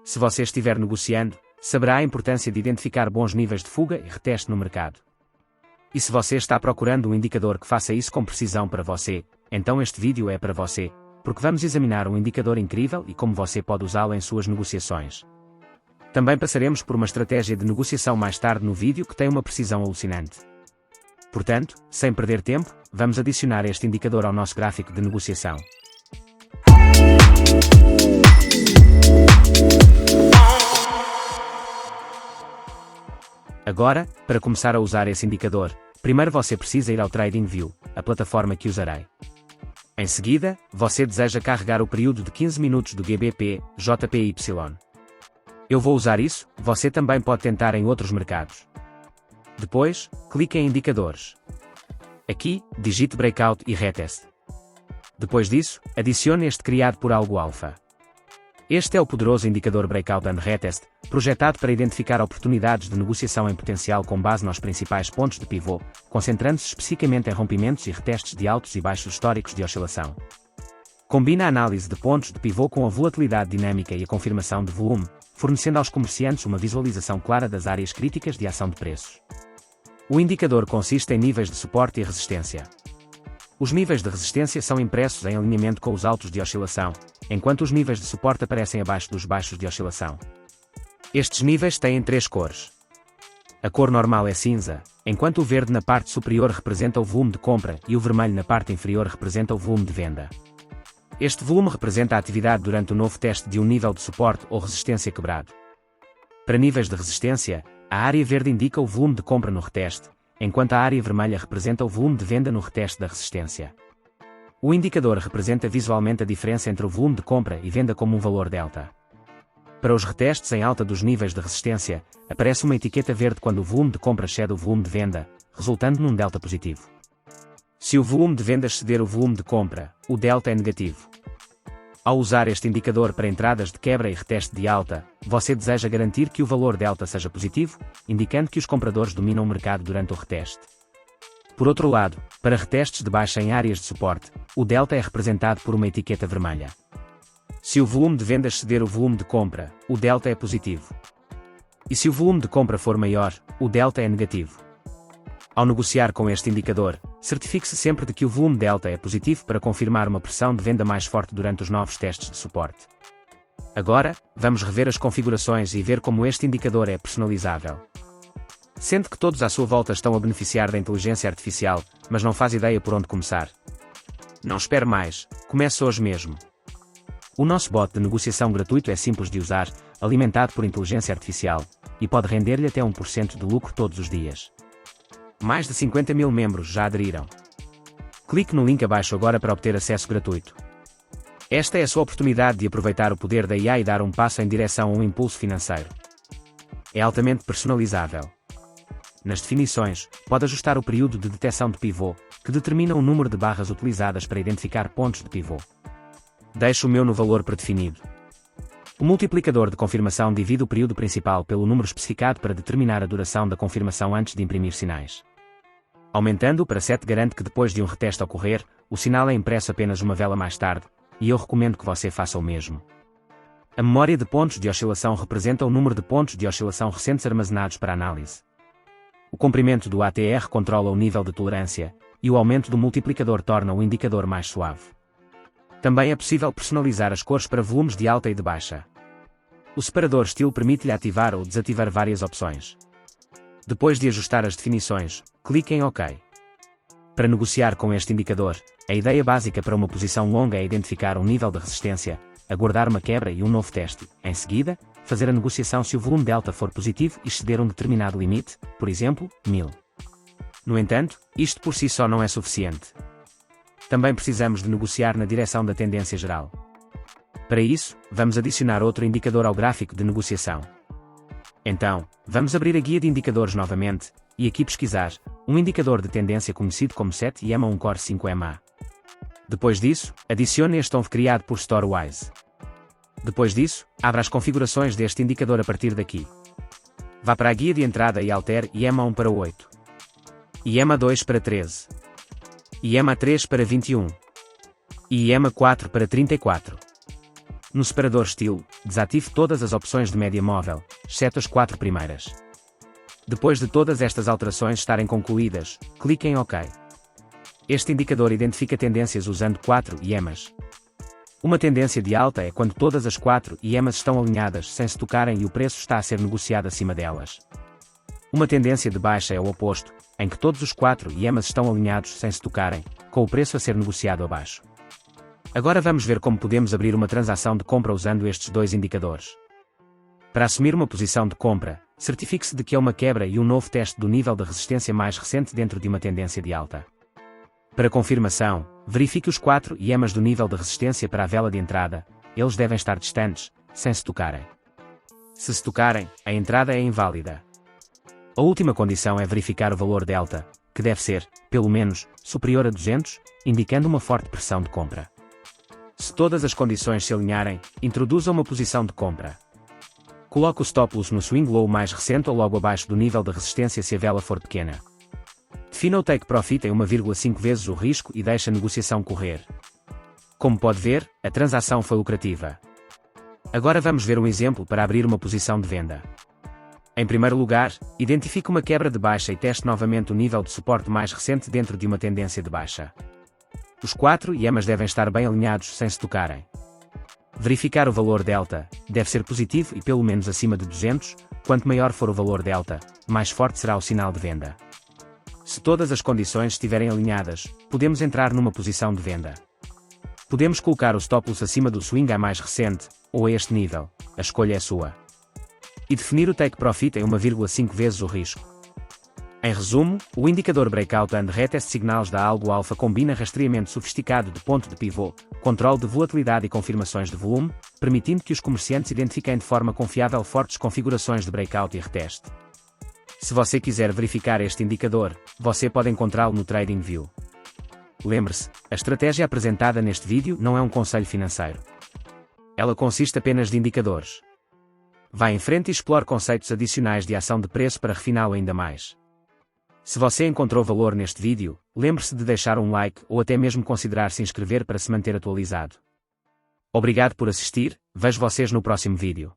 Se você estiver negociando, saberá a importância de identificar bons níveis de fuga e reteste no mercado. E se você está procurando um indicador que faça isso com precisão para você, então este vídeo é para você, porque vamos examinar um indicador incrível e como você pode usá-lo em suas negociações. Também passaremos por uma estratégia de negociação mais tarde no vídeo que tem uma precisão alucinante. Portanto, sem perder tempo, vamos adicionar este indicador ao nosso gráfico de negociação. Agora, para começar a usar esse indicador, primeiro você precisa ir ao TradingView, a plataforma que usarei. Em seguida, você deseja carregar o período de 15 minutos do GBP, JPY. Eu vou usar isso, você também pode tentar em outros mercados. Depois, clique em Indicadores. Aqui, digite Breakout e Retest. Depois disso, adicione este criado por Algo Alpha. Este é o poderoso indicador Breakout and Retest, projetado para identificar oportunidades de negociação em potencial com base nos principais pontos de pivô, concentrando-se especificamente em rompimentos e retestes de altos e baixos históricos de oscilação. Combina a análise de pontos de pivô com a volatilidade dinâmica e a confirmação de volume, fornecendo aos comerciantes uma visualização clara das áreas críticas de ação de preços. O indicador consiste em níveis de suporte e resistência. Os níveis de resistência são impressos em alinhamento com os altos de oscilação, enquanto os níveis de suporte aparecem abaixo dos baixos de oscilação. Estes níveis têm três cores. A cor normal é cinza, enquanto o verde na parte superior representa o volume de compra e o vermelho na parte inferior representa o volume de venda. Este volume representa a atividade durante o novo teste de um nível de suporte ou resistência quebrado. Para níveis de resistência, a área verde indica o volume de compra no reteste, enquanto a área vermelha representa o volume de venda no reteste da resistência. O indicador representa visualmente a diferença entre o volume de compra e venda como um valor delta. Para os retestes em alta dos níveis de resistência, aparece uma etiqueta verde quando o volume de compra excede o volume de venda, resultando num delta positivo. Se o volume de venda exceder o volume de compra, o delta é negativo. Ao usar este indicador para entradas de quebra e reteste de alta, você deseja garantir que o valor delta seja positivo, indicando que os compradores dominam o mercado durante o reteste. Por outro lado, para retestes de baixa em áreas de suporte, o delta é representado por uma etiqueta vermelha. Se o volume de venda exceder o volume de compra, o delta é positivo. E se o volume de compra for maior, o delta é negativo. Ao negociar com este indicador, certifique-se sempre de que o volume delta é positivo para confirmar uma pressão de venda mais forte durante os novos testes de suporte. Agora, vamos rever as configurações e ver como este indicador é personalizável. Sente que todos à sua volta estão a beneficiar da inteligência artificial, mas não faz ideia por onde começar? Não espere mais, comece hoje mesmo. O nosso bot de negociação gratuito é simples de usar, alimentado por inteligência artificial, e pode render-lhe até 1% de lucro todos os dias. Mais de 50 mil membros já aderiram. Clique no link abaixo agora para obter acesso gratuito. Esta é a sua oportunidade de aproveitar o poder da IA e dar um passo em direção a um impulso financeiro. É altamente personalizável. Nas definições, pode ajustar o período de detecção de pivô, que determina o número de barras utilizadas para identificar pontos de pivô. Deixo o meu no valor predefinido. O multiplicador de confirmação divide o período principal pelo número especificado para determinar a duração da confirmação antes de imprimir sinais. Aumentando para 7 garante que depois de um reteste ocorrer, o sinal é impresso apenas uma vela mais tarde, e eu recomendo que você faça o mesmo. A memória de pontos de oscilação representa o número de pontos de oscilação recentes armazenados para análise. O comprimento do ATR controla o nível de tolerância, e o aumento do multiplicador torna o indicador mais suave. Também é possível personalizar as cores para volumes de alta e de baixa. O separador estilo permite-lhe ativar ou desativar várias opções. Depois de ajustar as definições, clique em OK. Para negociar com este indicador, a ideia básica para uma posição longa é identificar um nível de resistência, aguardar uma quebra e um novo teste, em seguida, fazer a negociação se o volume delta for positivo e exceder um determinado limite, por exemplo, 1000. No entanto, isto por si só não é suficiente. Também precisamos de negociar na direção da tendência geral. Para isso, vamos adicionar outro indicador ao gráfico de negociação. Então, vamos abrir a guia de indicadores novamente, e aqui pesquisar, um indicador de tendência conhecido como SET-EMA1 Core 5MA. Depois disso, adicione este ONV criado por Storewise. Depois disso, abra as configurações deste indicador a partir daqui. Vá para a guia de entrada e altere EMA1 para 8. EMA2 para 13. EMA3 para 21. E EMA4 para 34. No separador Estilo, desative todas as opções de média móvel, exceto as 4 primeiras. Depois de todas estas alterações estarem concluídas, clique em OK. Este indicador identifica tendências usando 4 EMAs. Uma tendência de alta é quando todas as 4 EMAs estão alinhadas sem se tocarem e o preço está a ser negociado acima delas. Uma tendência de baixa é o oposto, em que todos os 4 EMAs estão alinhados sem se tocarem, com o preço a ser negociado abaixo. Agora vamos ver como podemos abrir uma transação de compra usando estes dois indicadores. Para assumir uma posição de compra, certifique-se de que é uma quebra e um novo teste do nível de resistência mais recente dentro de uma tendência de alta. Para confirmação, verifique os 4 EMAs do nível de resistência para a vela de entrada, eles devem estar distantes, sem se tocarem. Se se tocarem, a entrada é inválida. A última condição é verificar o valor delta, que deve ser, pelo menos, superior a 200, indicando uma forte pressão de compra. Se todas as condições se alinharem, introduza uma posição de compra. Coloque o stop loss no swing low mais recente ou logo abaixo do nível de resistência se a vela for pequena. Defina o take profit em 1,5 vezes o risco e deixe a negociação correr. Como pode ver, a transação foi lucrativa. Agora vamos ver um exemplo para abrir uma posição de venda. Em primeiro lugar, identifique uma quebra de baixa e teste novamente o nível de suporte mais recente dentro de uma tendência de baixa. Os 4 EMAs devem estar bem alinhados sem se tocarem. Verificar o valor delta, deve ser positivo e pelo menos acima de 200, quanto maior for o valor delta, mais forte será o sinal de venda. Se todas as condições estiverem alinhadas, podemos entrar numa posição de venda. Podemos colocar o stop loss acima do swing A mais recente, ou a este nível, a escolha é sua. E definir o take profit em 1,5 vezes o risco. Em resumo, o indicador Breakout and Retest Signals da Algo Alpha combina rastreamento sofisticado de ponto de pivô, controle de volatilidade e confirmações de volume, permitindo que os comerciantes identifiquem de forma confiável fortes configurações de breakout e reteste. Se você quiser verificar este indicador, você pode encontrá-lo no TradingView. Lembre-se, a estratégia apresentada neste vídeo não é um conselho financeiro. Ela consiste apenas de indicadores. Vá em frente e explore conceitos adicionais de ação de preço para refiná-lo ainda mais. Se você encontrou valor neste vídeo, lembre-se de deixar um like ou até mesmo considerar se inscrever para se manter atualizado. Obrigado por assistir, vejo vocês no próximo vídeo.